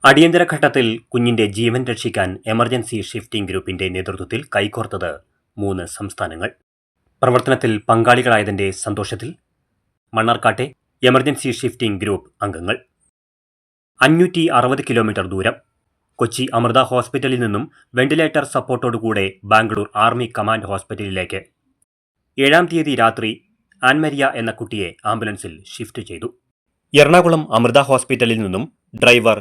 അടിയന്തര ഘട്ടത്തിൽ കുഞ്ഞിന്റെ ജീവൻ രക്ഷിക്കാൻ എമർജൻസി ഷിഫ്റ്റിംഗ് ഗ്രൂപ്പിന്റെ നേതൃത്വത്തിൽ കൈകോർത്തത് 3 സംസ്ഥാനങ്ങൾ. പ്രവർത്തനത്തിൽ പങ്കാളികളായതിന്റെ സന്തോഷത്തിൽ മണ്ണാർക്കാട്ടെ എമർജൻസി ഷിഫ്റ്റിംഗ് ഗ്രൂപ്പ് അംഗങ്ങൾ. 560 കിലോമീറ്റർ ദൂരം കൊച്ചി അമൃത ഹോസ്പിറ്റലിൽ നിന്നും വെന്റിലേറ്റർ സപ്പോർട്ടോടുകൂടെ ബാംഗ്ലൂർ ആർമി കമാൻഡ് ഹോസ്പിറ്റലിലേക്ക് 7-ാം തീയതി രാത്രി ആൻമരിയ എന്ന കുട്ടിയെ ആംബുലൻസിൽ ഷിഫ്റ്റ് ചെയ്തു. എറണാകുളം അമൃത ഹോസ്പിറ്റലിൽ നിന്നും ഡ്രൈവർ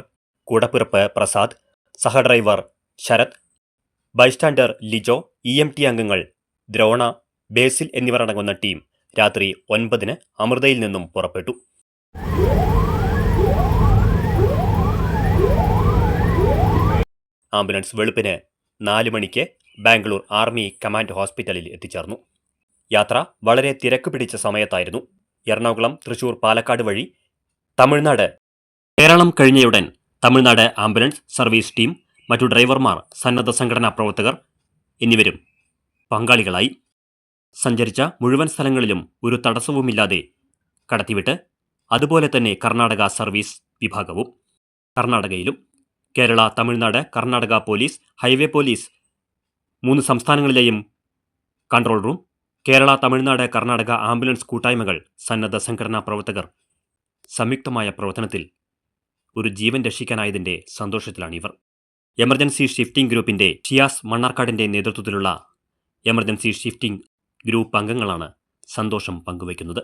കൂടപ്പിറപ്പ് പ്രസാദ്, സഹഡ്രൈവർ ശരത്, ബൈസ്റ്റാൻഡർ ലിജോ, EMT അംഗങ്ങൾ ദ്രോണ, ബേസിൽ എന്നിവർ അടങ്ങുന്ന ടീം രാത്രി 9-ന് അമൃതയിൽ നിന്നും പുറപ്പെട്ടു. ആംബുലൻസ് വെളുപ്പിന് 4 മണിക്ക് ബാംഗ്ലൂർ ആർമി കമാൻഡ് ഹോസ്പിറ്റലിൽ എത്തിച്ചേർന്നു. യാത്ര വളരെ തിരക്ക് പിടിച്ച സമയത്തായിരുന്നു. എറണാകുളം, തൃശൂർ, പാലക്കാട് വഴി തമിഴ്നാട്, കേരളം കഴിഞ്ഞയുടൻ തമിഴ്നാട് ആംബുലൻസ് സർവീസ് ടീം, മറ്റു ഡ്രൈവർമാർ, സന്നദ്ധ സംഘടനാ പ്രവർത്തകർ എന്നിവരും പങ്കാളികളായി. സഞ്ചരിച്ച മുഴുവൻ സ്ഥലങ്ങളിലും ഒരു തടസ്സവുമില്ലാതെ കടത്തിവിട്ട് അതുപോലെ തന്നെ കർണാടക സർവീസ് വിഭാഗവും. കർണാടകയിലും Kerala, Tamil Nadu, Karnataka police, highway police, 3 സംസ്ഥാനങ്ങളിലെയും control room, Kerala, Tamil Nadu, Karnataka ambulance കൂട്ടായ്മകൾ, സന്നദ്ധ സംഘടനാ പ്രവർത്തകർ സംയുക്തമായ പ്രവർത്തനത്തിൽ ഒരു ജീവൻ രക്ഷിക്കാനായതിന്റെ സന്തോഷത്തിലാണിവർ. എമർജൻസി ഷിഫ്റ്റിംഗ് ഗ്രൂപ്പിന്റെ ഷിയാസ് മണ്ണാർക്കാടിന്റെ നേതൃത്വത്തിലുള്ള എമർജൻസി ഷിഫ്റ്റിംഗ് ഗ്രൂപ്പ് അംഗങ്ങളാണ് സന്തോഷം പങ്കുവയ്ക്കുന്നത്.